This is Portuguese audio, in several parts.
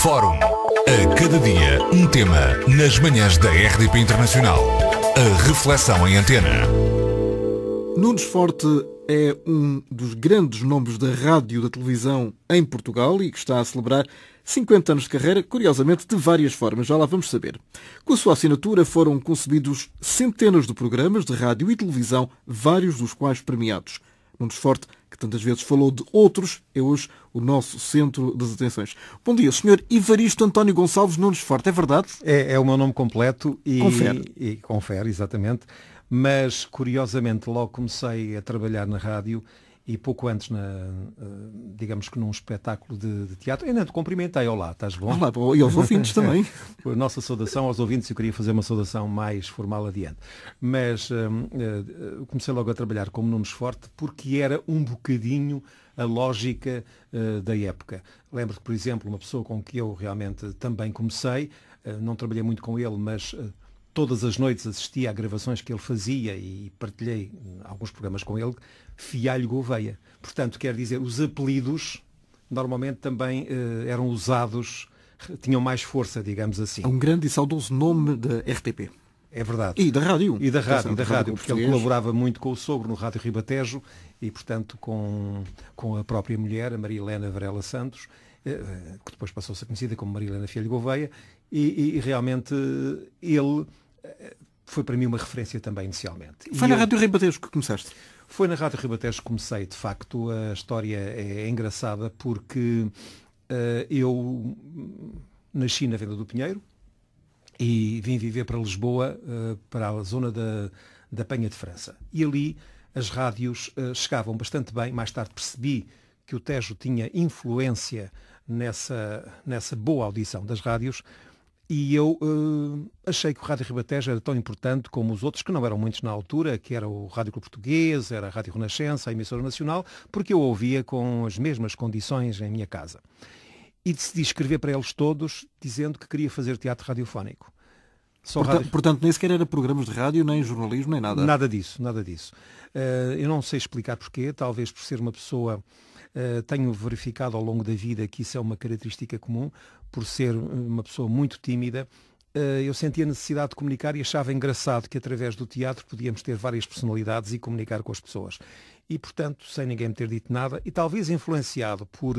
Fórum. A cada dia um tema nas manhãs da RDP Internacional. A reflexão em antena. Nunes Forte é um dos grandes nomes da rádio e da televisão em Portugal e que está a celebrar 50 anos de carreira, curiosamente de várias formas, já lá vamos saber. Com a sua assinatura foram concebidos centenas de programas de rádio e televisão, vários dos quais premiados. Nunes Forte, que tantas vezes falou de outros, é hoje o nosso centro das atenções. Bom dia, Sr. Evaristo António Gonçalves Nunes Forte, é verdade? É o meu nome completo e Confere. Confere, exatamente. Mas, curiosamente, logo comecei a trabalhar na rádio e pouco antes, digamos que num espetáculo de teatro, ainda te cumprimentei. Olá, estás bom? Olá, e aos ouvintes também. A nossa saudação aos ouvintes, eu queria fazer uma saudação mais formal adiante. Mas comecei logo a trabalhar como Nunes Forte porque era um bocadinho a lógica da época. Lembro-te, por exemplo, uma pessoa com que eu realmente também comecei, não trabalhei muito com ele, mas todas as noites assistia a gravações que ele fazia e partilhei alguns programas com ele, Fialho Gouveia. Portanto, quer dizer, os apelidos normalmente também eram usados, tinham mais força, digamos assim. É um grande e saudoso nome da RTP. É verdade. E da rádio. E da rádio, porque ele português. colaborava muito com o sogro no Rádio Ribatejo e, portanto, com a própria mulher, a Maria Helena Varela Santos, que depois passou a ser conhecida como Maria Helena Fialho Gouveia, e realmente ele foi para mim uma referência também inicialmente. Foi na Rádio Ribatejo que começaste? Foi na Rádio Ribatejo que comecei, de facto. A história é engraçada porque eu nasci na Venda do Pinheiro e vim viver para Lisboa, para a zona da Penha de França. E ali as rádios chegavam bastante bem. Mais tarde percebi que o Tejo tinha influência nessa boa audição das rádios. E eu achei que o Rádio Ribatejo era tão importante como os outros, que não eram muitos na altura, que era o Rádio Clube Português, era a Rádio Renascença, a emissora nacional, porque eu ouvia com as mesmas condições em minha casa. E decidi escrever para eles todos, dizendo que queria fazer teatro radiofónico. Portanto, nem sequer era programas de rádio, nem jornalismo, nem nada? Nada disso, nada disso. Eu não sei explicar porquê, talvez por ser uma pessoa... tenho verificado ao longo da vida que isso é uma característica comum, por ser uma pessoa muito tímida. Eu sentia a necessidade de comunicar e achava engraçado que através do teatro podíamos ter várias personalidades e comunicar com as pessoas. E, portanto, sem ninguém me ter dito nada, e talvez influenciado por,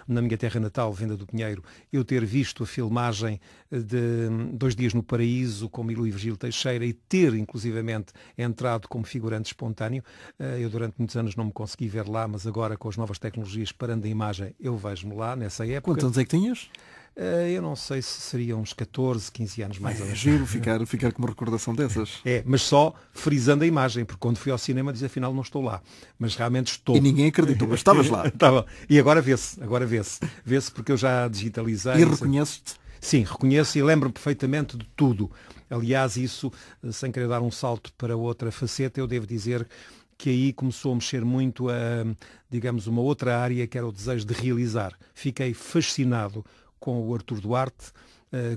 na minha terra natal, Venda do Pinheiro, eu ter visto a filmagem de 2 Dias no Paraíso com Milo e Virgílio Teixeira e ter, inclusivamente, entrado como figurante espontâneo. Eu, durante muitos anos, não me consegui ver lá, mas agora, com as novas tecnologias, parando a imagem, eu vejo-me lá, nessa época. Quantos anos é que tinhas? Eu não sei se seriam uns 14, 15 anos mais ou menos. Giro ficar com uma recordação dessas. Mas só frisando a imagem, porque quando fui ao cinema disse afinal não estou lá. Mas realmente estou. E ninguém acreditou, mas estavas lá. Estava. E agora vê-se. Vê-se porque eu já digitalizei. E reconheces-te? Sim, reconheço e lembro-me perfeitamente de tudo. Aliás, isso, sem querer dar um salto para outra faceta, eu devo dizer que aí começou a mexer muito a, digamos, uma outra área que era o desejo de realizar. Fiquei fascinado com o Artur Duarte,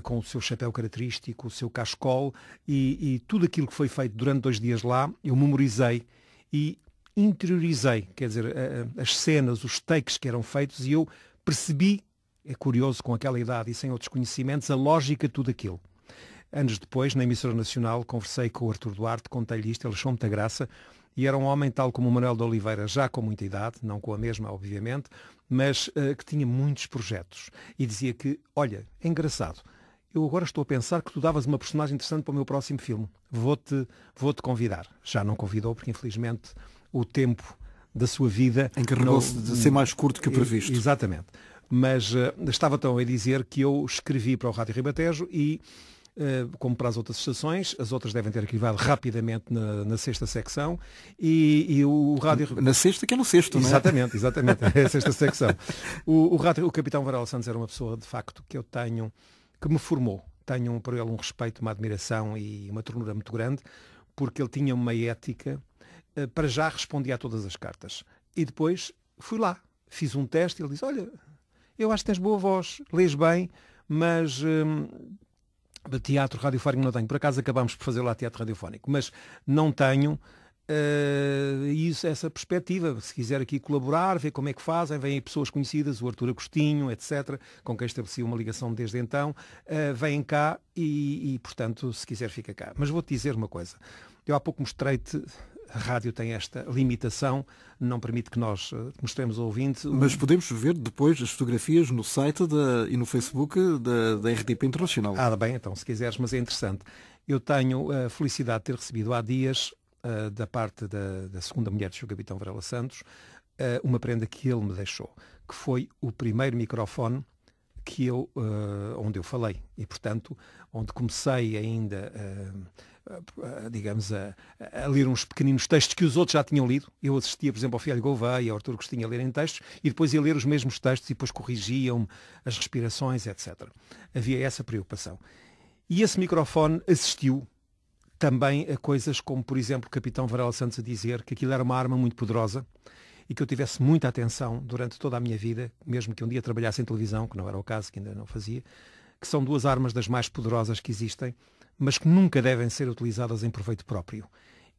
com o seu chapéu característico, o seu cachecol e tudo aquilo que foi feito durante 2 dias lá, eu memorizei e interiorizei, quer dizer, as cenas, os takes que eram feitos e eu percebi, é curioso com aquela idade e sem outros conhecimentos, a lógica de tudo aquilo. Anos depois, na emissora nacional, conversei com o Artur Duarte, contei-lhe isto, ele achou muita graça e era um homem tal como o Manuel de Oliveira, já com muita idade, não com a mesma, obviamente, mas que tinha muitos projetos. E dizia que, olha, é engraçado, eu agora estou a pensar que tu davas uma personagem interessante para o meu próximo filme. Vou-te convidar. Já não convidou, porque infelizmente o tempo da sua vida... Encarregou-se de ser mais curto que o previsto. Exatamente. Mas estava tão a dizer que eu escrevi para o Rádio Ribatejo e... como para as outras estações, as outras devem ter arquivado rapidamente na 6ª secção e o rádio... Na 6ª que é no 6º, não é? Exatamente, é a 6ª secção. O Capitão Varela Santos era uma pessoa, de facto, que me formou. Tenho por ele um respeito, uma admiração e uma ternura muito grande, porque ele tinha uma ética, para já respondia a todas as cartas. E depois fui lá, fiz um teste e ele disse, olha, eu acho que tens boa voz, lês bem, mas... teatro radiofónico não tenho. Por acaso acabámos por fazer lá teatro radiofónico, mas não tenho Isso, essa perspectiva, se quiser aqui colaborar, ver como é que fazem, vêm aí pessoas conhecidas, o Artur Agostinho, etc., com quem estabeleci uma ligação desde então, vêm cá e, portanto, se quiser fica cá. Mas vou-te dizer uma coisa, eu há pouco mostrei-te, a rádio tem esta limitação, não permite que nós mostremos ao ouvinte. Mas podemos ver depois as fotografias no site e no Facebook da RDP Internacional. Bem, então, se quiseres, mas é interessante. Eu tenho a felicidade de ter recebido há dias, da parte da segunda mulher do Sr. Capitão Varela Santos, uma prenda que ele me deixou, que foi o primeiro microfone onde eu falei. E, portanto, onde comecei ainda digamos, a ler uns pequeninos textos que os outros já tinham lido. Eu assistia, por exemplo, ao Fialho Gouveia, ao Artur Agostinho a lerem textos e depois ia ler os mesmos textos e depois corrigiam as respirações, etc. Havia essa preocupação. E esse microfone assistiu também a coisas como, por exemplo, o Capitão Varela Santos a dizer que aquilo era uma arma muito poderosa e que eu tivesse muita atenção durante toda a minha vida, mesmo que um dia trabalhasse em televisão, que não era o caso, que ainda não fazia, que são duas armas das mais poderosas que existem, mas que nunca devem ser utilizadas em proveito próprio.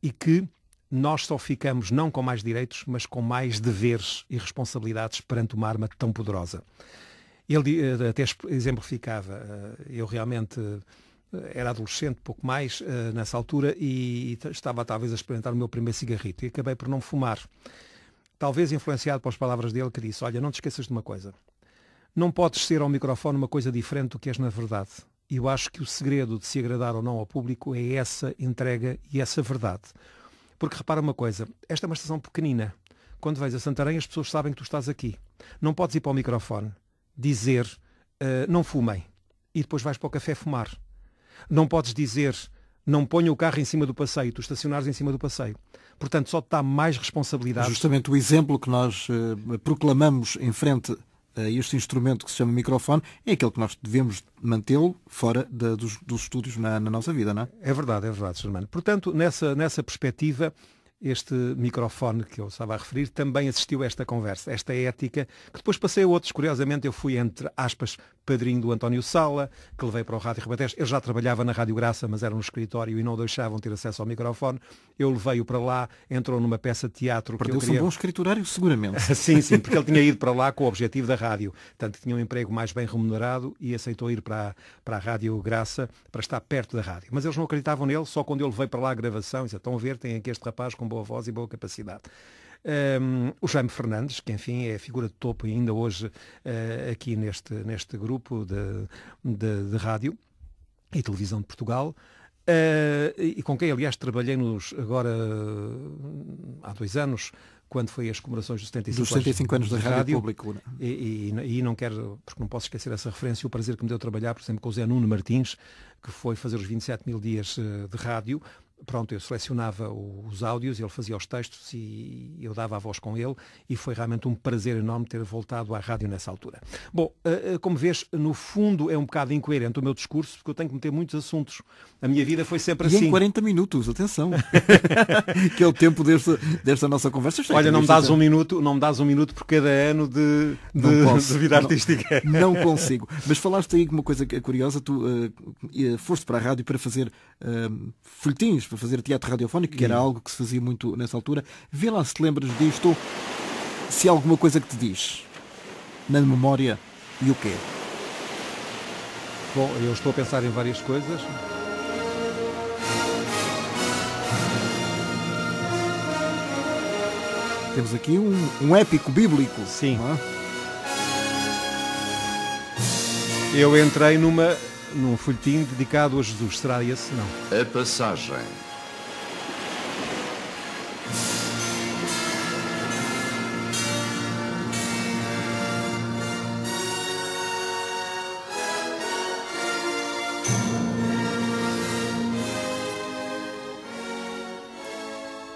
E que nós só ficamos não com mais direitos, mas com mais deveres e responsabilidades perante uma arma tão poderosa. Ele até exemplificava, eu realmente era adolescente, pouco mais, nessa altura, e estava talvez a experimentar o meu primeiro cigarrito, e acabei por não fumar. Talvez influenciado pelas palavras dele, que disse, olha, não te esqueças de uma coisa, não podes ser ao microfone uma coisa diferente do que és na verdade. E eu acho que o segredo de se agradar ou não ao público é essa entrega e essa verdade. Porque repara uma coisa, esta é uma estação pequenina. Quando vais a Santarém, as pessoas sabem que tu estás aqui. Não podes ir para o microfone, dizer, não fumem, e depois vais para o café fumar. Não podes dizer, não ponha o carro em cima do passeio, tu estacionares em cima do passeio. Portanto, só te dá mais responsabilidade. Justamente o exemplo que nós proclamamos em frente a este instrumento que se chama microfone é aquele que nós devemos mantê-lo fora dos estúdios na nossa vida, não é? É verdade, Sr. Armando. Portanto, nessa perspectiva, este microfone que eu estava a referir também assistiu a esta conversa, esta ética, que depois passei a outros. Curiosamente, eu fui, entre aspas, padrinho do António Sala, que levei para o Rádio Ribatejo. Ele já trabalhava na Rádio Graça, mas era no escritório e não deixavam ter acesso ao microfone. Eu levei-o para lá, entrou numa peça de teatro. Perdeu-se um bom escriturário, seguramente. Sim, porque ele tinha ido para lá com o objetivo da rádio. Portanto, tinha um emprego mais bem remunerado e aceitou ir para a Rádio Graça para estar perto da rádio. Mas eles não acreditavam nele, só quando eu levei para lá a gravação. Disse, estão a ver, tem aqui este rapaz com boa voz e boa capacidade. O Jaime Fernandes, que enfim é a figura de topo ainda hoje aqui neste grupo de rádio e televisão de Portugal, e com quem aliás trabalhei agora há 2 anos, quando foi as comemorações dos 75 anos da Rádio Pública. E não quero, porque não posso esquecer essa referência, o prazer que me deu trabalhar, por exemplo, com o Zé Nuno Martins, que foi fazer os 27.000 dias de rádio. Pronto, eu selecionava os áudios, ele fazia os textos e eu dava a voz com ele e foi realmente um prazer enorme ter voltado à rádio nessa altura. Bom, como vês, no fundo é um bocado incoerente o meu discurso, porque eu tenho que meter muitos assuntos. A minha vida foi sempre assim. E em 40 minutos, atenção, que é o tempo desta nossa conversa. Olha, não me dás um minuto por cada ano de vida artística. Não consigo. Mas falaste aí uma coisa curiosa, tu foste para a rádio para fazer folhetins, para fazer teatro radiofónico, que era algo que se fazia muito nessa altura. Vê lá se te lembras disto, se há alguma coisa que te diz na memória e o quê? Bom, eu estou a pensar em várias coisas. Temos aqui um épico bíblico. Sim. Não é? Eu entrei num folhetim dedicado a Jesus. Será esse? Não. A passagem.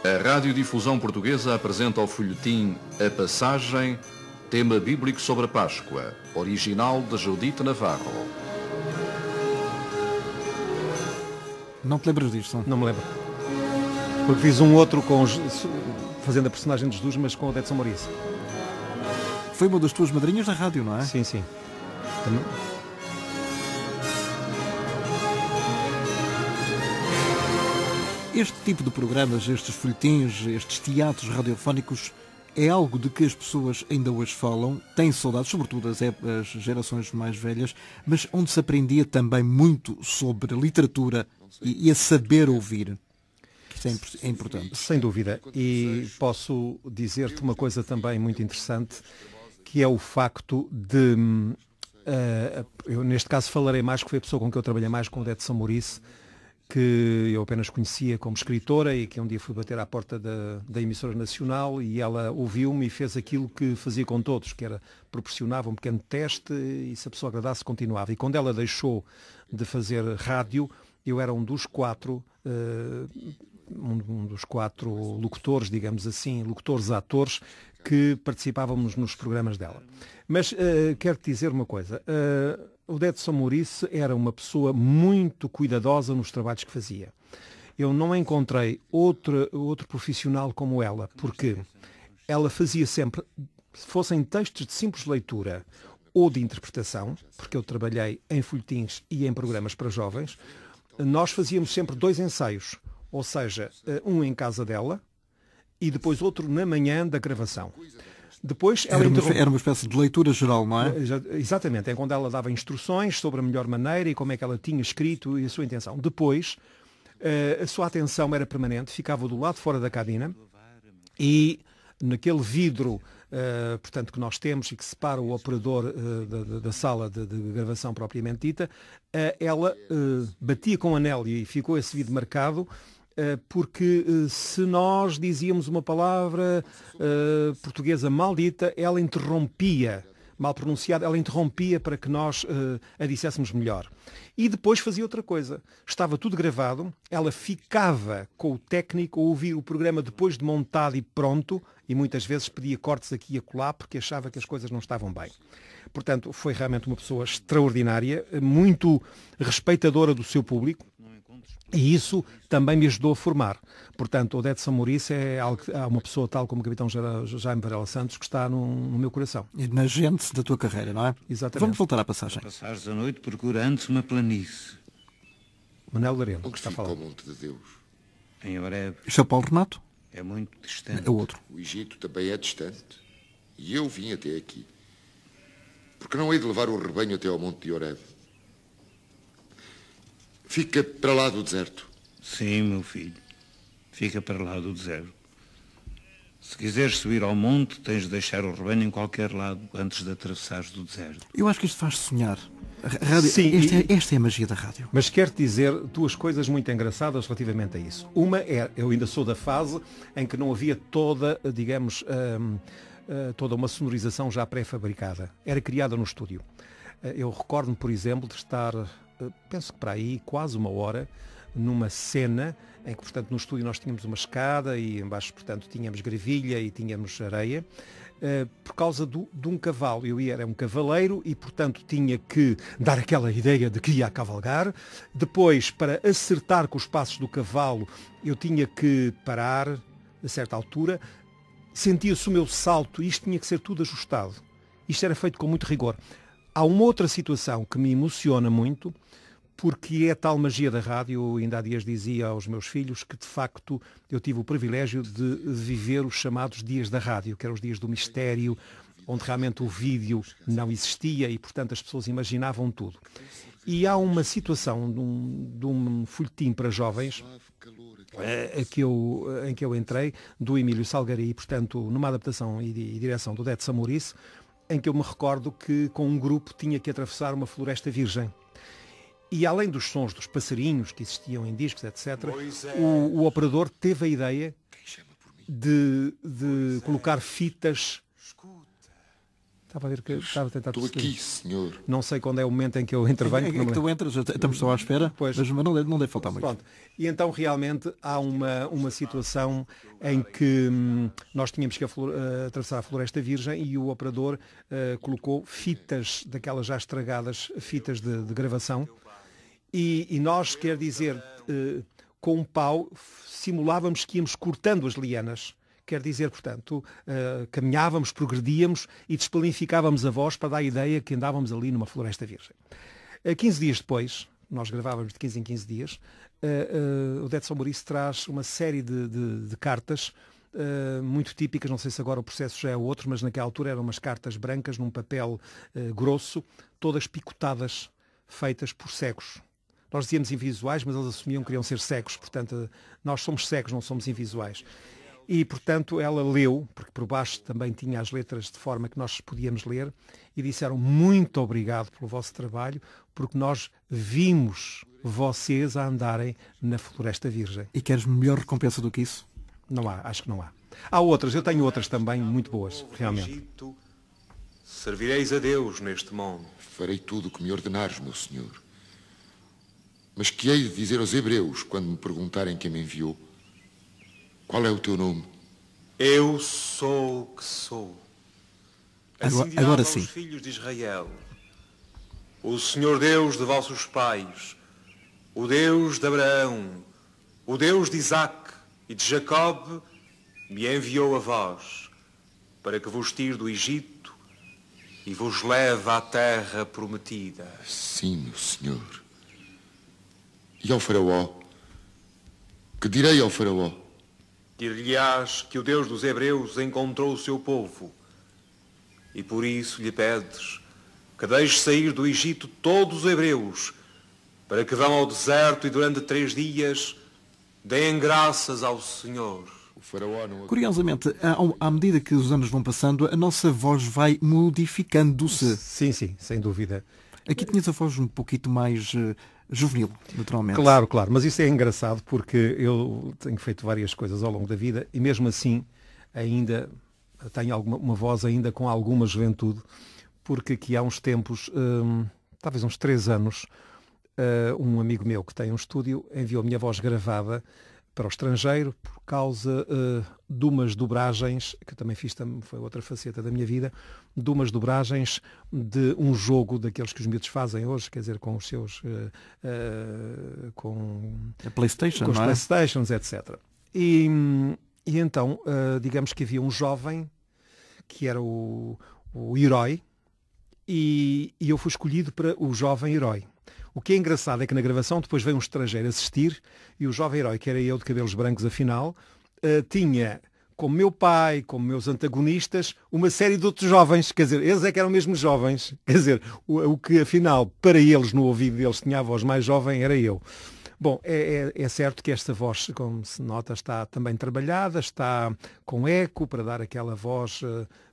A Radiodifusão Portuguesa apresenta o folhetim A Passagem, tema bíblico sobre a Páscoa, original de Judite Navarro. Não te lembras disto? Não me lembro. Porque fiz um outro fazendo a personagem de Jesus, mas com o Edson Maurício. Foi uma das tuas madrinhas da rádio, não é? Sim, sim. Este tipo de programas, estes folhetins, estes teatros radiofónicos, é algo de que as pessoas ainda hoje falam, têm saudades, sobretudo as gerações mais velhas, mas onde se aprendia também muito sobre literatura e a saber ouvir. Isso é importante. Sem dúvida. E posso dizer-te uma coisa também muito interessante, que é o facto de... eu neste caso falarei mais, que foi a pessoa com que eu trabalhei mais, com o Odete Samourice, que eu apenas conhecia como escritora e que um dia fui bater à porta da emissora nacional e ela ouviu-me e fez aquilo que fazia com todos, que era proporcionava um pequeno teste e se a pessoa agradasse continuava. E quando ela deixou de fazer rádio, eu era um dos quatro locutores, digamos assim, locutores-atores que participávamos nos programas dela. Mas quero-te dizer uma coisa. Odete Samourice era uma pessoa muito cuidadosa nos trabalhos que fazia. Eu não encontrei outro profissional como ela, porque ela fazia sempre, fossem textos de simples leitura ou de interpretação, porque eu trabalhei em folhetins e em programas para jovens, nós fazíamos sempre 2 ensaios, ou seja, um em casa dela e depois outro na manhã da gravação. Depois ela era uma espécie de leitura geral, não é? Exatamente, é quando ela dava instruções sobre a melhor maneira e como é que ela tinha escrito e a sua intenção. Depois, a sua atenção era permanente, ficava do lado fora da cabina e naquele vidro, portanto, que nós temos e que separa o operador da sala de gravação propriamente dita, ela batia com o anel e ficou esse vidro marcado, porque se nós dizíamos uma palavra portuguesa maldita, ela interrompia, mal pronunciada, ela interrompia para que nós a disséssemos melhor. E depois fazia outra coisa. Estava tudo gravado, ela ficava com o técnico a ouvir o programa depois de montado e pronto, e muitas vezes pedia cortes aqui e acolá porque achava que as coisas não estavam bem. Portanto, foi realmente uma pessoa extraordinária, muito respeitadora do seu público, e isso também me ajudou a formar. Portanto, Odete Samourice é uma pessoa tal como o capitão Jaime Varela Santos que está no meu coração. E na gente da tua carreira, não é? Exatamente. Vamos voltar à passagem. Passares a noite procura antes uma planície. Manel Lareno, que Onde está a fica falar. o Monte de Deus? Em Horebe. Isto é o Paulo Renato? É muito distante. É o outro. O Egito também é distante. E eu vim até aqui. Porque não hei de levar o rebanho até ao Monte de Horebe? Fica para lá do deserto. Sim, meu filho. Fica para lá do deserto. Se quiseres subir ao monte, tens de deixar o rebanho em qualquer lado antes de atravessares do deserto. Eu acho que isto faz sonhar. A rádio, Sim, esta é a magia da rádio. Mas quero-te dizer 2 coisas muito engraçadas relativamente a isso. Uma é, eu ainda sou da fase em que não havia toda, digamos, toda uma sonorização já pré-fabricada. Era criada no estúdio. Eu recordo-me, por exemplo, de estar, penso que para aí, quase 1 hora, numa cena em que, portanto, no estúdio nós tínhamos uma escada e embaixo, portanto, tínhamos gravilha e tínhamos areia, por causa de um cavalo. Eu era um cavaleiro e, portanto, tinha que dar aquela ideia de que ia a cavalgar. Depois, para acertar com os passos do cavalo, eu tinha que parar a certa altura. Sentia-se o meu salto e isto tinha que ser tudo ajustado. Isto era feito com muito rigor. Há uma outra situação que me emociona muito, porque é tal magia da rádio. Eu ainda há dias dizia aos meus filhos que, de facto, eu tive o privilégio de viver os chamados dias da rádio, que eram os dias do mistério, onde realmente o vídeo não existia e, portanto, as pessoas imaginavam tudo. E há uma situação de um folhetim para jovens em que eu entrei, do Emílio Salgari, portanto, numa adaptação e direção do Odete Samourice, em que eu me recordo que com um grupo tinha que atravessar uma floresta virgem. E além dos sons dos passarinhos que existiam em discos, etc., o operador teve a ideia de colocar fitas. Estava a ver que estava a tentar Estou aqui, senhor. Não sei quando é o momento em que eu intervenho. É que tu entras, estamos só à espera, Pois. mas não deve faltar muito. Pronto. E então realmente há uma situação em que nós tínhamos que atravessar a Floresta Virgem e o operador colocou fitas daquelas já estragadas, fitas de gravação, e nós, quer dizer, com um pau simulávamos que íamos cortando as lianas. Quer dizer, portanto, caminhávamos, progredíamos e desplanificávamos a voz para dar a ideia que andávamos ali numa floresta virgem. 15 dias depois, nós gravávamos de 15 em 15 dias, o de Edson Mourice traz uma série de cartas muito típicas, não sei se agora o processo já é outro, mas naquela altura eram umas cartas brancas num papel grosso, todas picotadas, feitas por cegos. Nós dizíamos invisuais, mas eles assumiam que queriam ser cegos, portanto, nós somos cegos, não somos invisuais. E, portanto, ela leu, porque por baixo também tinha as letras de forma que nós podíamos ler, e disseram muito obrigado pelo vosso trabalho, porque nós vimos vocês a andarem na Floresta Virgem. E queres melhor recompensa do que isso? Não há, acho que não há. Há outras, eu tenho outras também muito boas, realmente. Egito, servireis a Deus neste monte. Farei tudo o que me ordenares, meu senhor. Mas que hei de dizer aos hebreus quando me perguntarem quem me enviou? Qual é o teu nome? Eu sou o que sou. Assim dirás agora aos sim. filhos de Israel: o Senhor Deus de vossos pais, o Deus de Abraão, o Deus de Isaque e de Jacob, me enviou a vós, para que vos tire do Egito e vos leve à terra prometida. Sim, meu senhor. E ao faraó? Que direi ao faraó? Dir-lhe-ás que o Deus dos hebreus encontrou o seu povo, e por isso lhe pedes que deixe sair do Egito todos os hebreus, para que vão ao deserto e durante 3 dias deem graças ao Senhor. O faraó não... Curiosamente, à medida que os anos vão passando, a nossa voz vai modificando-se. Sim, sim, sem dúvida. Aqui tinhas a voz um pouquinho mais juvenil, naturalmente. Claro, claro, mas isso é engraçado porque eu tenho feito várias coisas ao longo da vida e mesmo assim ainda tenho uma voz ainda com alguma juventude, porque aqui há uns tempos, talvez uns 3 anos, um amigo meu que tem um estúdio enviou a minha voz gravada para o estrangeiro por causa de umas dobragens, que eu também fiz, foi outra faceta da minha vida, de umas dobragens de um jogo daqueles que os miúdos fazem hoje, quer dizer, com os seus... com a PlayStation, com os não é? PlayStations, etc. E então, digamos que havia um jovem que era o herói e eu fui escolhido para o jovem herói. O que é engraçado é que na gravação depois veio um estrangeiro assistir e o jovem herói, que era eu de cabelos brancos afinal, tinha como meu pai, como meus antagonistas, uma série de outros jovens, quer dizer, eles é que eram mesmo jovens, quer dizer, o que afinal para eles no ouvido deles tinha a voz mais jovem era eu. Bom, é certo que esta voz, como se nota, está também trabalhada, está com eco para dar aquela voz,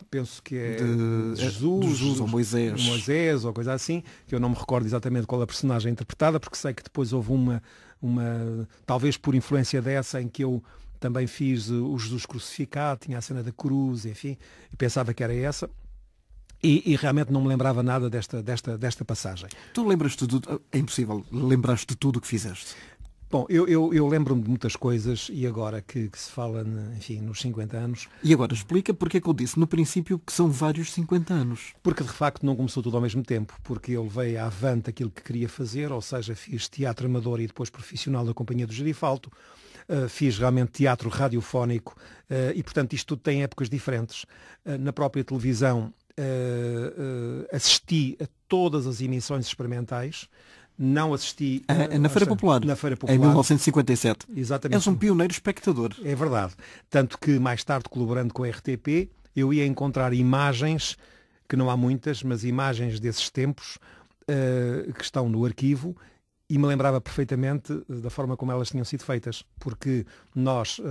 penso que é de Jesus ou Moisés ou coisa assim, que eu não me recordo exatamente qual a personagem interpretada, porque sei que depois houve uma talvez por influência dessa, em que eu também fiz o Jesus crucificado, tinha a cena da cruz, enfim, e pensava que era essa. E realmente não me lembrava nada desta passagem. Tu lembras-te de tudo? É impossível lembrar-te de tudo o que fizeste. Bom, eu lembro-me de muitas coisas e agora que se fala, enfim, nos 50 anos... E agora explica porque é que eu disse no princípio que são vários 50 anos. Porque de facto não começou tudo ao mesmo tempo, porque eu levei avante aquilo que queria fazer, ou seja, fiz teatro amador e depois profissional da Companhia do Gerifalto, fiz realmente teatro radiofónico e portanto isto tudo tem épocas diferentes. Na própria televisão assisti a todas as emissões experimentais, não assisti... na Feira Popular, na Feira Popular, em 1957. Exatamente. És um pioneiro espectador. É verdade. Tanto que mais tarde, colaborando com a RTP, eu ia encontrar imagens, que não há muitas, mas imagens desses tempos, que estão no arquivo, e me lembrava perfeitamente da forma como elas tinham sido feitas, porque nós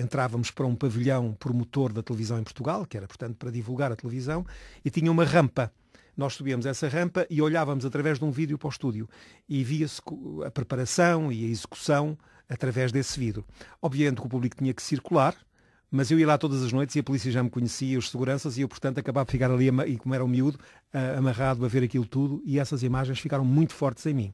entrávamos para um pavilhão promotor da televisão em Portugal, que era, portanto, para divulgar a televisão, e tinha uma rampa. Nós subíamos essa rampa e olhávamos através de um vídeo para o estúdio e via-se a preparação e a execução através desse vidro. Obviamente que o público tinha que circular, mas eu ia lá todas as noites e a polícia já me conhecia, os seguranças, e eu, portanto, acabava de ficar ali, e como era um miúdo, amarrado a ver aquilo tudo, e essas imagens ficaram muito fortes em mim.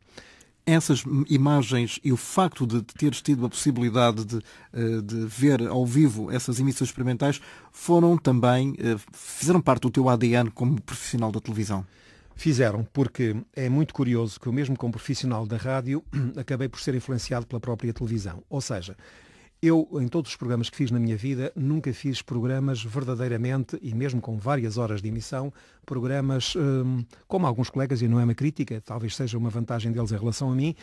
Essas imagens e o facto de teres tido a possibilidade de ver ao vivo essas emissões experimentais foram também, fizeram parte do teu ADN como profissional da televisão? Fizeram, porque é muito curioso que eu mesmo como profissional da rádio acabei por ser influenciado pela própria televisão. Ou seja, Eu, em todos os programas que fiz na minha vida, nunca fiz programas verdadeiramente, e mesmo com várias horas de emissão, programas, como alguns colegas, e não é uma crítica, talvez seja uma vantagem deles em relação a mim,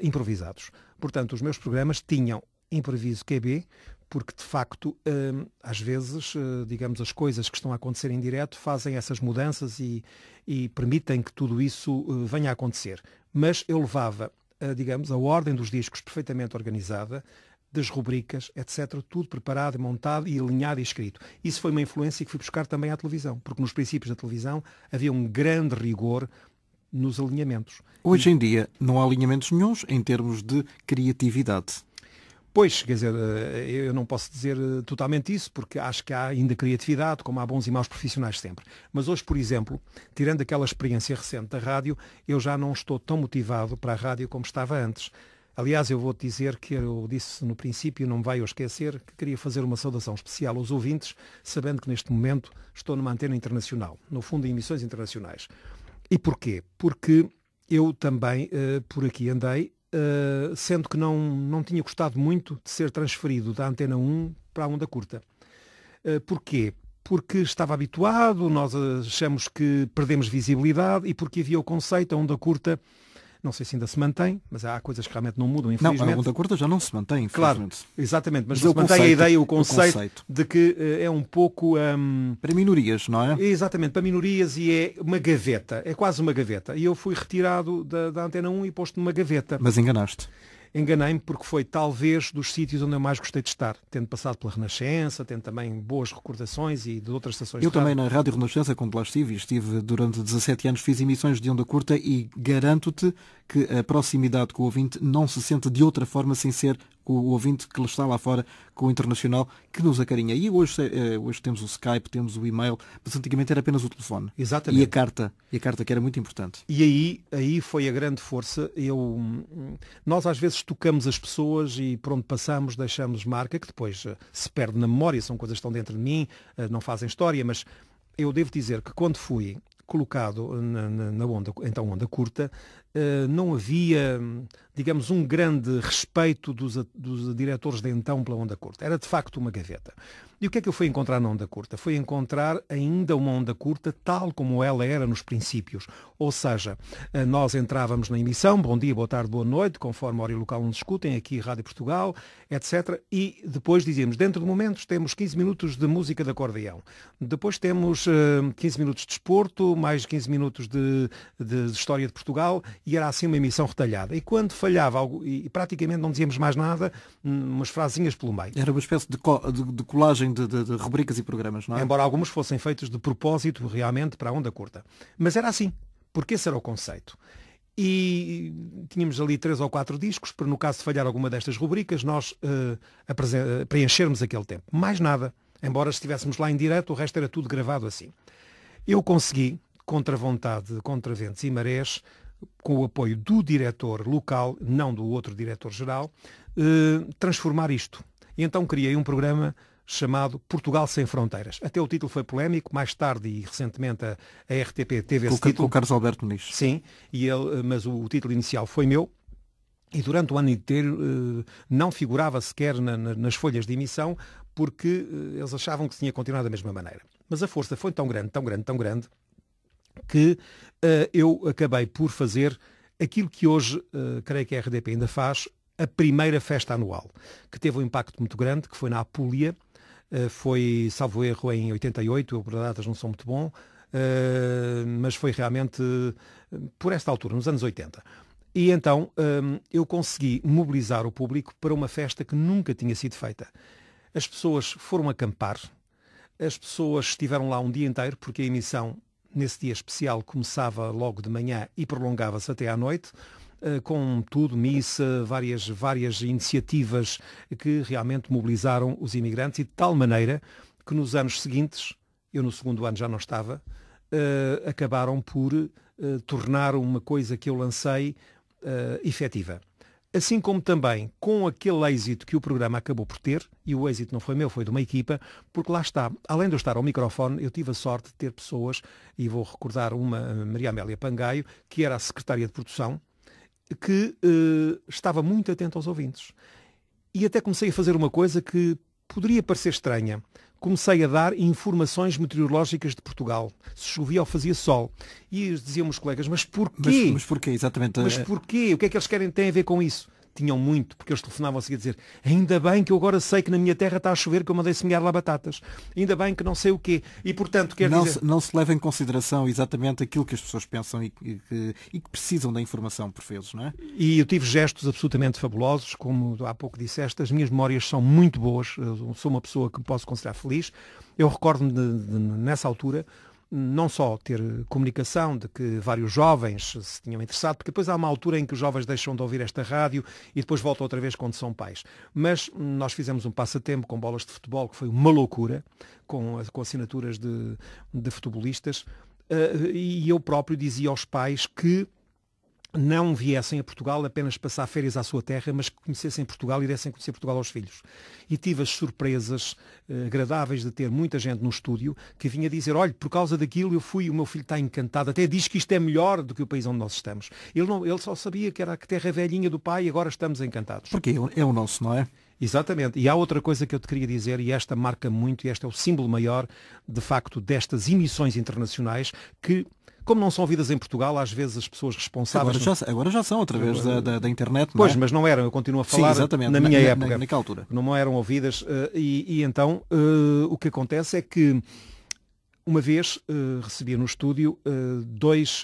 improvisados. Portanto, os meus programas tinham improviso QB, porque de facto, às vezes, digamos, as coisas que estão a acontecer em direto fazem essas mudanças e permitem que tudo isso venha a acontecer. Mas eu levava, digamos, a ordem dos discos perfeitamente organizada, das rubricas, etc., tudo preparado, montado e alinhado e escrito. Isso foi uma influência que fui buscar também à televisão, porque nos princípios da televisão havia um grande rigor nos alinhamentos. Hoje em dia não há alinhamentos nenhuns em termos de criatividade. Pois, quer dizer, eu não posso dizer totalmente isso, porque acho que há ainda criatividade, como há bons e maus profissionais sempre. Mas hoje, por exemplo, tirando aquela experiência recente da rádio, eu já não estou tão motivado para a rádio como estava antes. Aliás, eu vou-te dizer que eu disse no princípio, não me vai eu esquecer, que queria fazer uma saudação especial aos ouvintes, sabendo que neste momento estou numa antena internacional, no fundo em emissões internacionais. E porquê? Porque eu também por aqui andei, sendo que não tinha gostado muito de ser transferido da Antena 1 para a onda curta. Porquê? Porque estava habituado, nós achamos que perdemos visibilidade e porque havia o conceito, a onda curta, não sei se ainda se mantém, mas há coisas que realmente não mudam, infelizmente. Não, a onda curta já não se mantém, infelizmente. Claro, exatamente, mas o se mantém a ideia, o conceito conceito de que é um pouco... para minorias, não é? Exatamente, para minorias, e é uma gaveta, é quase uma gaveta. E eu fui retirado da Antena 1 e posto numa gaveta. Mas enganaste. Enganei-me porque foi talvez dos sítios onde eu mais gostei de estar, tendo passado pela Renascença, tendo também boas recordações e de outras estações Eu de rádio. também na Rádio Renascença, quando lá estive durante 17 anos, fiz emissões de onda curta e garanto-te que a proximidade com o ouvinte não se sente de outra forma sem ser o ouvinte que está lá fora, com o internacional, que nos acarinha. E hoje temos o Skype, temos o e-mail, mas antigamente era apenas o telefone. Exatamente. E a carta que era muito importante. E aí foi a grande força. Nós às vezes tocamos as pessoas e por onde passamos deixamos marca, que depois se perde na memória, são coisas que estão dentro de mim, não fazem história, mas eu devo dizer que quando fui colocado na onda curta, não havia, digamos, um grande respeito dos diretores de então pela onda curta. Era de facto uma gaveta. E o que é que eu fui encontrar na onda curta? Fui encontrar ainda uma onda curta tal como ela era nos princípios. Ou seja, nós entrávamos na emissão, bom dia, boa tarde, boa noite, conforme a hora e local onde discutem, aqui Rádio Portugal, etc. E depois dizíamos, dentro de momentos temos 15 minutos de música de acordeão. Depois temos 15 minutos de desporto, mais 15 minutos de história de Portugal, e era assim uma emissão retalhada. E quando falhava algo, e praticamente não dizíamos mais nada, umas frasinhas pelo meio. Era uma espécie de colagem de rubricas e programas, não é? Embora alguns fossem feitos de propósito realmente para a onda curta. Mas era assim, porque esse era o conceito. E tínhamos ali 3 ou 4 discos, para no caso de falhar alguma destas rubricas, nós preenchermos aquele tempo. Mais nada. Embora estivéssemos lá em direto, o resto era tudo gravado assim. Eu consegui, contra vontade, contra ventos e marés, com o apoio do diretor local, não do outro diretor-geral, transformar isto. E então criei um programa chamado Portugal Sem Fronteiras. Até o título foi polémico, mais tarde e recentemente a RTP teve esse título. Com o Carlos Alberto Muniz. Sim, mas o título inicial foi meu. E durante o ano inteiro não figurava sequer nas folhas de emissão, porque eles achavam que tinha continuado da mesma maneira. Mas a força foi tão grande, que eu acabei por fazer aquilo que hoje, creio que a RDP ainda faz, a primeira festa anual, que teve um impacto muito grande, que foi na Apulia, foi, salvo erro, em 88, eu por datas não sou muito bom, mas foi realmente por esta altura, nos anos 80. E então eu consegui mobilizar o público para uma festa que nunca tinha sido feita. As pessoas foram acampar, as pessoas estiveram lá um dia inteiro, porque a emissão, nesse dia especial, começava logo de manhã e prolongava-se até à noite, com tudo, missa, várias iniciativas que realmente mobilizaram os imigrantes, e de tal maneira que nos anos seguintes, eu no segundo ano já não estava, acabaram por tornar uma coisa que eu lancei efetiva. Assim como também com aquele êxito que o programa acabou por ter, e o êxito não foi meu, foi de uma equipa, porque lá está, além de eu estar ao microfone, eu tive a sorte de ter pessoas, e vou recordar uma, Maria Amélia Pangaio, que era a secretária de produção, que estava muito atenta aos ouvintes. e até comecei a fazer uma coisa que poderia parecer estranha. Comecei a dar informações meteorológicas de Portugal. Se chovia ou fazia sol. E diziam os colegas, mas porquê? Mas porquê, exatamente? Mas porquê? O que é que eles têm a ver com isso? Tinham muito, porque eles telefonavam a seguir a dizer, ainda bem que eu agora sei que na minha terra está a chover, que eu mandei semear lá batatas. Ainda bem que não sei o quê. E, portanto, quer dizer... Não se leva em consideração exatamente aquilo que as pessoas pensam e que precisam da informação, por vezes, não é? E eu tive gestos absolutamente fabulosos, como há pouco disseste, as minhas memórias são muito boas, eu sou uma pessoa que me posso considerar feliz. Eu recordo-me nessa altura, não só ter comunicação de que vários jovens se tinham interessado, porque depois há uma altura em que os jovens deixam de ouvir esta rádio e depois voltam outra vez quando são pais. Mas nós fizemos um passatempo com bolas de futebol, que foi uma loucura, com assinaturas de futebolistas, e eu próprio dizia aos pais que não viessem a Portugal apenas passar férias à sua terra, mas que conhecessem Portugal e dessem conhecer Portugal aos filhos. E tive as surpresas agradáveis de ter muita gente no estúdio que vinha dizer, olha, por causa daquilo eu fui, o meu filho está encantado, até diz que isto é melhor do que o país onde nós estamos. Ele só sabia que era a terra velhinha do pai e agora estamos encantados. Porque é o nosso, não é? Exatamente. E há outra coisa que eu te queria dizer, e esta marca muito, e este é o símbolo maior, de facto, destas emissões internacionais que, como não são ouvidas em Portugal, às vezes as pessoas responsáveis... Agora já são, através da internet, não é? Pois, mas não eram, eu continuo a falar. Sim, exatamente, na minha época. Naquela altura. Não eram ouvidas. E então, o que acontece é que, uma vez, recebia no estúdio dois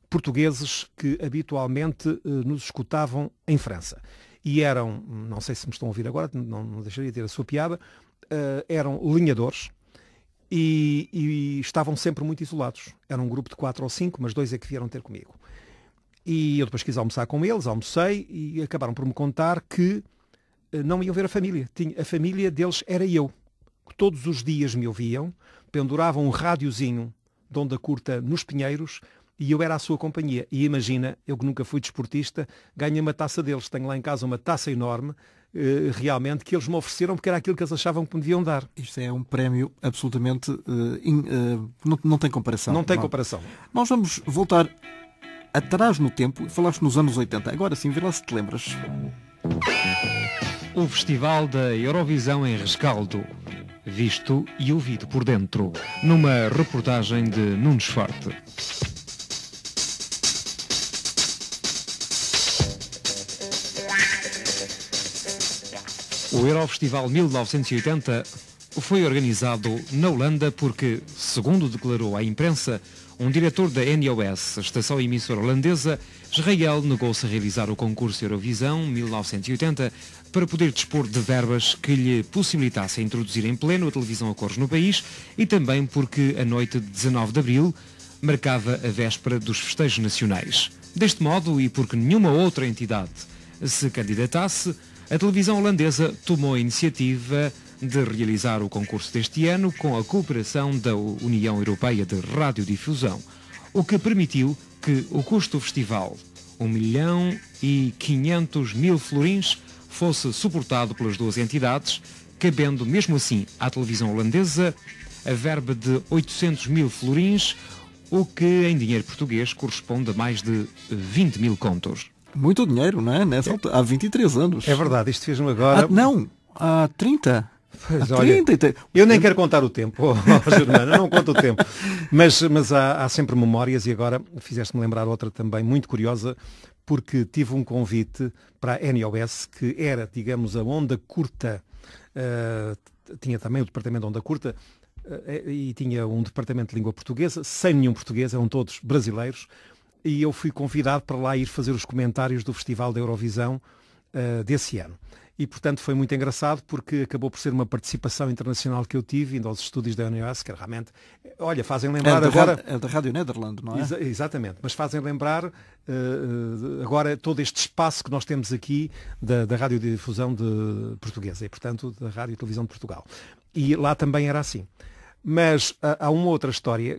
portugueses que habitualmente nos escutavam em França. E eram, não sei se me estão a ouvir agora, não deixaria de ter a sua piada, eram linhadores. E estavam sempre muito isolados. Era um grupo de 4 ou 5, mas 2 é que vieram ter comigo. E eu depois quis almoçar com eles, almocei e acabaram por me contar que não iam ver a família. A família deles era eu. Todos os dias me ouviam, penduravam um rádiozinho de onda curta nos Pinheiros e eu era a sua companhia. E imagina, eu que nunca fui desportista, ganhei uma taça deles. Tenho lá em casa uma taça enorme, realmente, que eles me ofereceram porque era aquilo que eles achavam que me deviam dar. Isto é um prémio absolutamente... não tem comparação. Não tem comparação. Nós vamos voltar atrás no tempo. Falaste nos anos 80. Agora sim, vê lá se te lembras. O Festival da Eurovisão em Rescaldo. Visto e ouvido por dentro. Numa reportagem de Nunes Forte. O Eurofestival 1980 foi organizado na Holanda porque, segundo declarou à imprensa, um diretor da NOS, a estação emissora holandesa, Israel negou-se a realizar o concurso Eurovisão 1980 para poder dispor de verbas que lhe possibilitassem introduzir em pleno a televisão a cores no país e também porque a noite de 19 de abril marcava a véspera dos festejos nacionais. Deste modo, e porque nenhuma outra entidade se candidatasse, a televisão holandesa tomou a iniciativa de realizar o concurso deste ano com a cooperação da União Europeia de Radiodifusão, o que permitiu que o custo do festival, 1.500.000 florins, fosse suportado pelas duas entidades, cabendo mesmo assim à televisão holandesa a verba de 800.000 florins, o que em dinheiro português corresponde a mais de 20.000 contos. Muito dinheiro, não é? Nessa altura, há 23 anos. É verdade, isto fez-me agora... Há 30. Pois, olha, eu nem quero contar o tempo, Germano, eu não conto o tempo. Mas há sempre memórias e agora fizeste-me lembrar outra também muito curiosa, porque tive um convite para a NOS, que era, digamos, a onda curta, tinha também o departamento de onda curta, e tinha um departamento de língua portuguesa, sem nenhum português, eram todos brasileiros, e eu fui convidado para lá ir fazer os comentários do Festival da Eurovisão desse ano. E, portanto, foi muito engraçado porque acabou por ser uma participação internacional que eu tive, indo aos estúdios da NOS, que realmente, olha, fazem lembrar agora... É da Rádio Nederland, não é? Exatamente, mas fazem lembrar agora todo este espaço que nós temos aqui da radiodifusão portuguesa e, portanto, da Rádio e Televisão de Portugal. E lá também era assim. Mas há uma outra história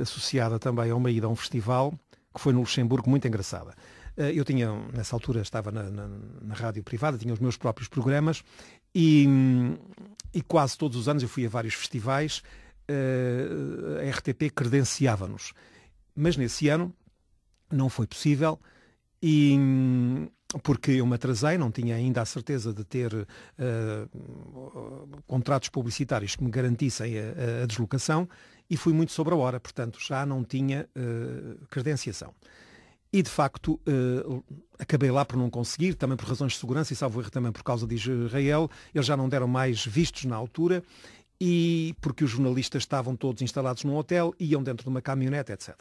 associada também a uma ida a um festival, que foi no Luxemburgo, muito engraçada. Eu tinha, nessa altura, estava na rádio privada, tinha os meus próprios programas e quase todos os anos eu fui a vários festivais, a RTP credenciava-nos. Mas nesse ano não foi possível e porque eu me atrasei, não tinha ainda a certeza de ter contratos publicitários que me garantissem a deslocação, e fui muito sobre a hora, portanto já não tinha credenciação. E de facto acabei lá por não conseguir, também por razões de segurança e salvo erro também por causa de Israel. Eles já não deram mais vistos na altura, e porque os jornalistas estavam todos instalados num hotel, iam dentro de uma caminhonete, etc.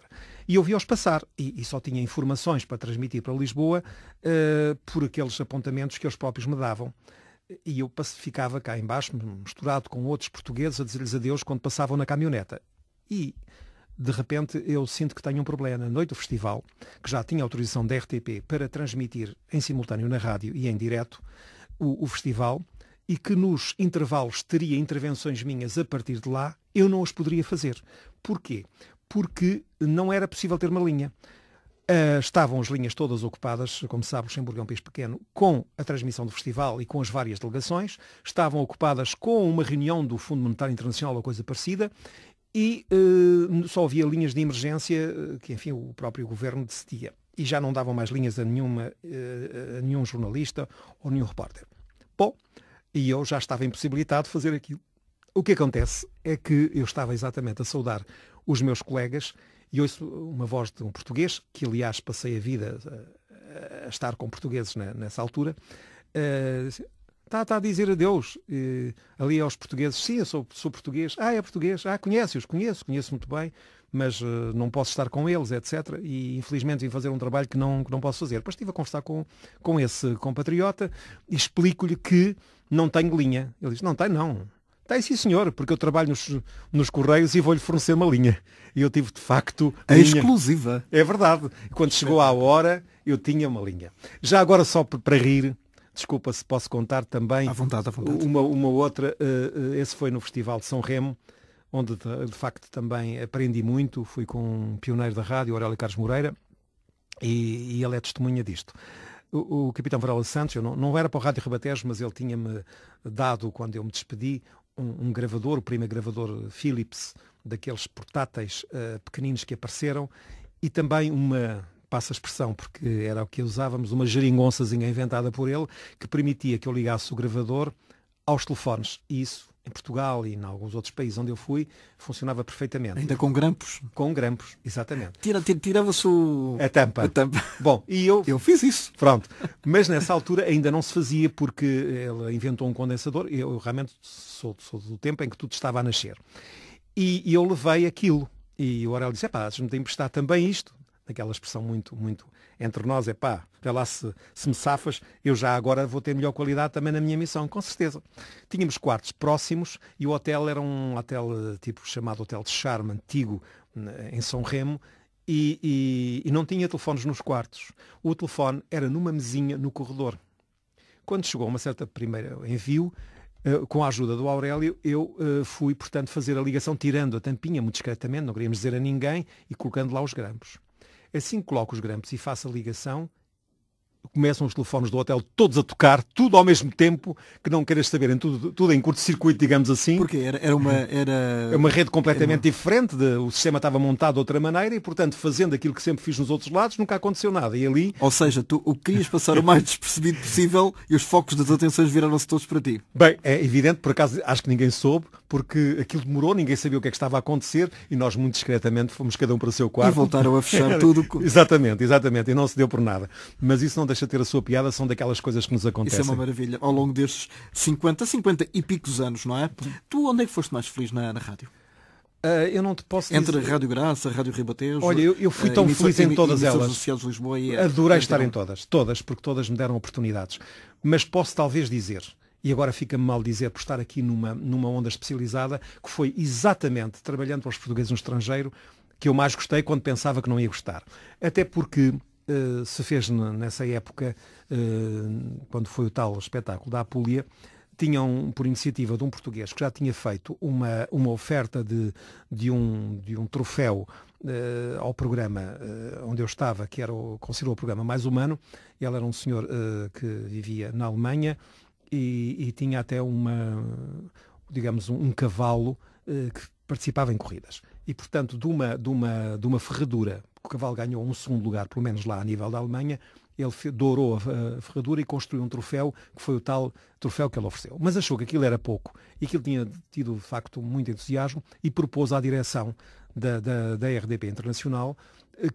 E eu vi-os passar, e só tinha informações para transmitir para Lisboa por aqueles apontamentos que eles próprios me davam. E eu ficava cá embaixo, misturado com outros portugueses, a dizer-lhes adeus quando passavam na caminhoneta. E de repente eu sinto que tenho um problema na noite do festival, que já tinha autorização da RTP para transmitir em simultâneo na rádio e em direto o festival, e que nos intervalos teria intervenções minhas a partir de lá, eu não as poderia fazer. Porquê? Porque não era possível ter uma linha. Estavam as linhas todas ocupadas, como se sabe, Luxemburgo é um país pequeno, com a transmissão do festival e com as várias delegações, estavam ocupadas com uma reunião do Fundo Monetário Internacional ou coisa parecida, e só havia linhas de emergência que, enfim, o próprio governo decidia. E já não davam mais linhas a nenhum jornalista ou nenhum repórter. Bom, e eu já estava impossibilitado de fazer aquilo. O que acontece é que eu estava exatamente a saudar os meus colegas e ouço uma voz de um português, que aliás passei a vida a estar com portugueses nessa altura, está a dizer adeus ali aos portugueses. Sim, eu sou português. É português. Conheço muito bem, mas não posso estar com eles, etc. E infelizmente vim fazer um trabalho que não posso fazer. Depois estive a conversar com esse compatriota e explico-lhe que não tenho linha. Ele diz, não tem, não. Tem sim, senhor, porque eu trabalho nos Correios e vou-lhe fornecer uma linha. E eu tive, de facto, linha. Exclusiva. É verdade. Quando chegou à hora, eu tinha uma linha. Já agora, só para rir, desculpa se posso contar também. À vontade. Uma outra, esse foi no Festival de São Remo, onde de facto também aprendi muito. Fui com um pioneiro da rádio, Aurélio Carlos Moreira, e ele é testemunha disto. O Capitão Varela Santos, eu não era para o Rádio Ribatejo, mas ele tinha-me dado, quando eu me despedi, um gravador, o primeiro gravador Philips, daqueles portáteis pequeninos que apareceram, e também passa a expressão, porque era o que usávamos, uma geringonçazinha inventada por ele, que permitia que eu ligasse o gravador aos telefones. E isso, em Portugal e em alguns outros países onde eu fui, funcionava perfeitamente. Ainda com grampos? Com grampos, exatamente. Tirava-se a tampa. Bom, e eu fiz isso. Pronto. Mas nessa altura ainda não se fazia, porque ele inventou um condensador. Eu realmente sou do tempo em que tudo estava a nascer. E eu levei aquilo. E o Aurélio disse, vocês me têm emprestar também isto. Aquela expressão muito entre nós, vê lá se me safas, eu já agora vou ter melhor qualidade também na minha missão, com certeza. Tínhamos quartos próximos e o hotel era um hotel tipo chamado Hotel de Charme, antigo, em São Remo, e não tinha telefones nos quartos. O telefone era numa mesinha no corredor. Quando chegou uma certa primeira envio, com a ajuda do Aurélio, eu fui, portanto, fazer a ligação, tirando a tampinha muito discretamente, não queríamos dizer a ninguém, e colocando lá os grampos. Assim que coloco os grampos e faço a ligação, começam os telefones do hotel todos a tocar, tudo ao mesmo tempo, que não queiras saber, tudo em curto-circuito, digamos assim. Porque era uma rede completamente diferente, o sistema estava montado de outra maneira e, portanto, fazendo aquilo que sempre fiz nos outros lados, nunca aconteceu nada. E ali... Ou seja, tu querias passar o mais despercebido possível e os focos das atenções viraram-se todos para ti. Bem, é evidente, por acaso acho que ninguém soube, porque aquilo demorou, ninguém sabia o que é que estava a acontecer e nós muito discretamente fomos cada um para o seu quarto. E voltaram a fechar tudo. Exatamente, e não se deu por nada. Mas isso não deixa de ter a sua piada, são daquelas coisas que nos acontecem. Isso é uma maravilha. Ao longo destes 50 e picos anos, não é? Tu onde é que foste mais feliz na rádio? Eu não te posso dizer. Entre a Rádio Graça, a Rádio Ribatejo... Olha, eu fui tão feliz em todas elas. De Lisboa e adorei estar em todas, porque todas me deram oportunidades. Mas posso talvez dizer, e agora fica-me mal dizer por estar aqui numa onda especializada, que foi exatamente trabalhando para os portugueses no estrangeiro que eu mais gostei quando pensava que não ia gostar. Até porque se fez nessa época, quando foi o tal espetáculo da Apulia, tinham, por iniciativa de um português que já tinha feito uma oferta de um troféu ao programa onde eu estava, que considerou o programa mais humano. Ele era um senhor que vivia na Alemanha e tinha até um cavalo que participava em corridas. E, portanto, de uma ferradura, que o cavalo ganhou um segundo lugar, pelo menos lá a nível da Alemanha, ele dourou a ferradura e construiu um troféu, que foi o tal troféu que ele ofereceu. Mas achou que aquilo era pouco e que ele tinha tido, de facto, muito entusiasmo e propôs à direção da RDP Internacional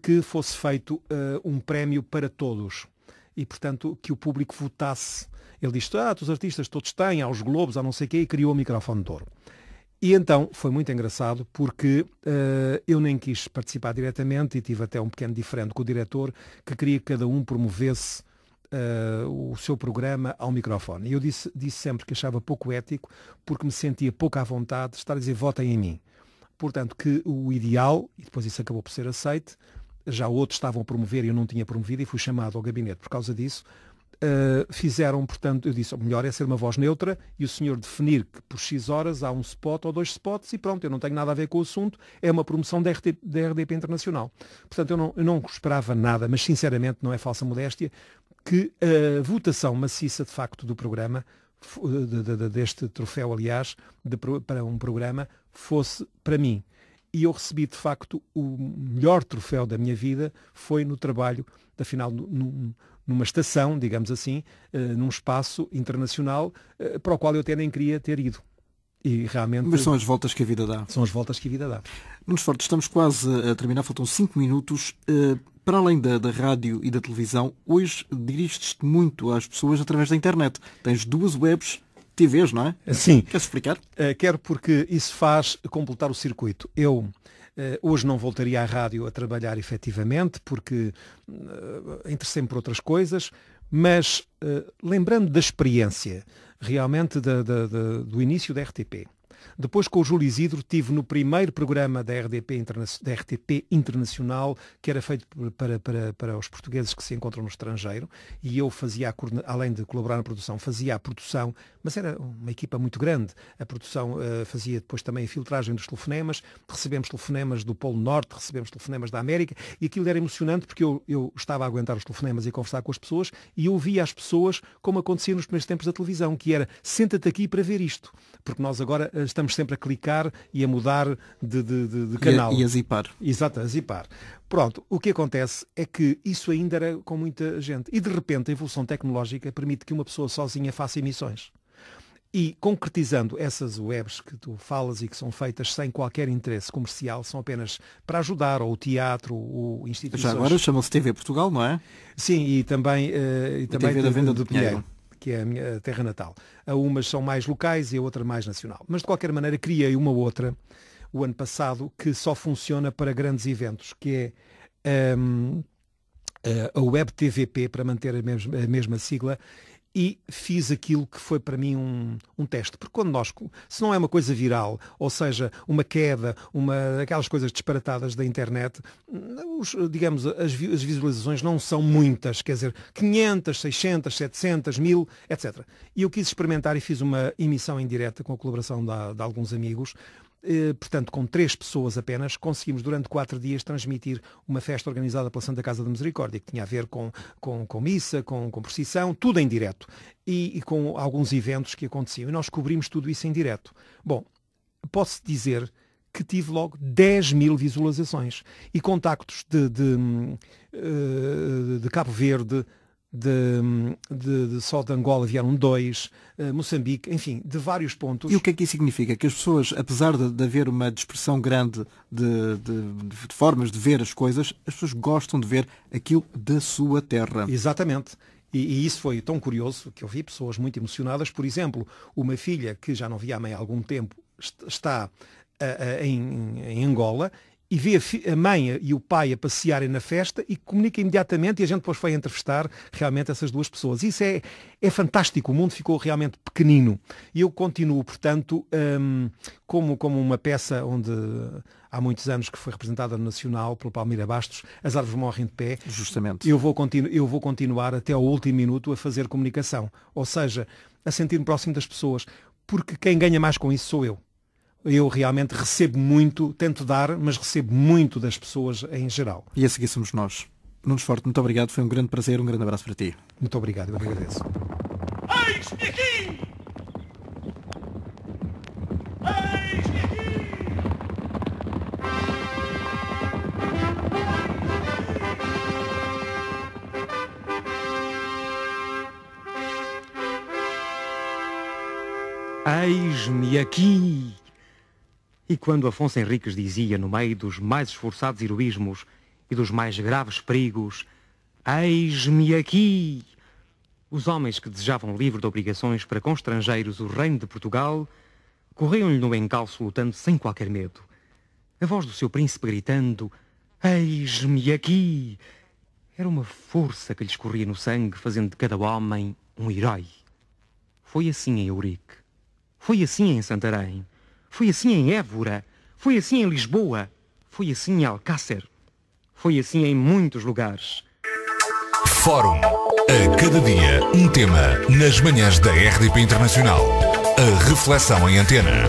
que fosse feito um prémio para todos e, portanto, que o público votasse. Ele disse, os artistas todos têm, há os Globos, há não sei o quê, e criou o microfone de ouro. E então foi muito engraçado porque eu nem quis participar diretamente e tive até um pequeno diferendo com o diretor que queria que cada um promovesse o seu programa ao microfone. E eu disse sempre que achava pouco ético porque me sentia pouco à vontade de estar a dizer votem em mim. Portanto, que o ideal, e depois isso acabou por ser aceite, já outros estavam a promover e eu não tinha promovido e fui chamado ao gabinete por causa disso. Fizeram, portanto, eu disse, o melhor é ser uma voz neutra e o senhor definir que por X horas há um spot ou 2 spots e pronto, eu não tenho nada a ver com o assunto, é uma promoção da RDP Internacional. Portanto, eu não esperava nada, mas sinceramente não é falsa modéstia, que a votação maciça de facto do programa, deste troféu, aliás, para um programa, fosse para mim. E eu recebi, de facto, o melhor troféu da minha vida foi no trabalho, afinal, numa estação, digamos assim, num espaço internacional, para o qual eu até nem queria ter ido. E realmente... Mas são as voltas que a vida dá. São as voltas que a vida dá. Nunes Forte, estamos quase a terminar, faltam 5 minutos. Para além da rádio e da televisão, hoje diriges-te muito às pessoas através da internet. Tens 2 webs, TVs, não é? Sim. Queres explicar? Quero, porque isso faz completar o circuito. Eu hoje não voltaria à rádio a trabalhar efetivamente, porque interessei-me por outras coisas, mas lembrando da experiência realmente do início da RTP, depois com o Júlio Isidro estive no primeiro programa da RTP Internacional, que era feito para os portugueses que se encontram no estrangeiro, e eu fazia, além de colaborar na produção, fazia a produção, mas era uma equipa muito grande. A produção fazia depois também a filtragem dos telefonemas, recebemos telefonemas do Polo Norte, recebemos telefonemas da América, e aquilo era emocionante porque eu estava a aguentar os telefonemas e a conversar com as pessoas, e eu ouvia as pessoas como acontecia nos primeiros tempos da televisão, que era, senta-te aqui para ver isto, porque nós agora estamos sempre a clicar e a mudar de canal. E a zipar. Exato, a zipar. Pronto, o que acontece é que isso ainda era com muita gente. E de repente a evolução tecnológica permite que uma pessoa sozinha faça emissões. E concretizando essas webs que tu falas e que são feitas sem qualquer interesse comercial, são apenas para ajudar ou o teatro, ou instituições... Já agora chama-se TV Portugal, não é? Sim, e também TV da Venda do Pinheiro, que é a minha terra natal. Umas são mais locais e a outra mais nacional. Mas, de qualquer maneira, criei uma outra, o ano passado, que só funciona para grandes eventos, que é a Web TVP, para manter a mesma sigla, e fiz aquilo que foi para mim um teste. Porque quando se não é uma coisa viral, ou seja, uma queda, aquelas coisas disparatadas da internet, digamos, as visualizações não são muitas, quer dizer, 500, 600, 700, 1000, etc. E eu quis experimentar e fiz uma emissão em direta com a colaboração de alguns amigos. Portanto, com 3 pessoas apenas, conseguimos durante 4 dias transmitir uma festa organizada pela Santa Casa da Misericórdia, que tinha a ver com missa, com procissão, tudo em direto, e com alguns eventos que aconteciam. E nós cobrimos tudo isso em direto. Bom, posso dizer que tive logo 10.000 visualizações e contactos de Cabo Verde, só de Angola vieram 2, Moçambique, enfim, de vários pontos. E o que é que isso significa? Que as pessoas, apesar de haver uma dispersão grande de formas de ver as coisas, as pessoas gostam de ver aquilo da sua terra. Exatamente. E isso foi tão curioso que eu vi pessoas muito emocionadas. Por exemplo, uma filha que já não via a mãe há algum tempo está em Angola e vê a mãe e o pai a passearem na festa e comunica imediatamente, e a gente depois foi entrevistar realmente essas 2 pessoas. Isso é fantástico, o mundo ficou realmente pequenino. E eu continuo, portanto, como uma peça onde há muitos anos que foi representada no Nacional pelo Palmira Bastos, As Árvores Morrem de Pé. Justamente. Eu vou continuar até ao último minuto a fazer comunicação, ou seja, a sentir-me próximo das pessoas, porque quem ganha mais com isso sou eu. Eu realmente recebo muito, tento dar, mas recebo muito das pessoas em geral. E a seguir somos nós. Nunes Forte, muito obrigado, foi um grande prazer, um grande abraço para ti. Muito obrigado, eu agradeço. Eis-me aqui! Eis-me aqui! Eis-me aqui! E quando Afonso Henriques dizia, no meio dos mais esforçados heroísmos e dos mais graves perigos, eis-me aqui! Os homens que desejavam livre de obrigações para com estrangeiros o reino de Portugal corriam-lhe no encalço lutando sem qualquer medo. A voz do seu príncipe gritando, eis-me aqui! Era uma força que lhes corria no sangue, fazendo de cada homem um herói. Foi assim em Eurique. Foi assim em Santarém. Foi assim em Évora. Foi assim em Lisboa. Foi assim em Alcácer. Foi assim em muitos lugares. Fórum. A cada dia um tema nas manhãs da RDP Internacional. A reflexão em antena.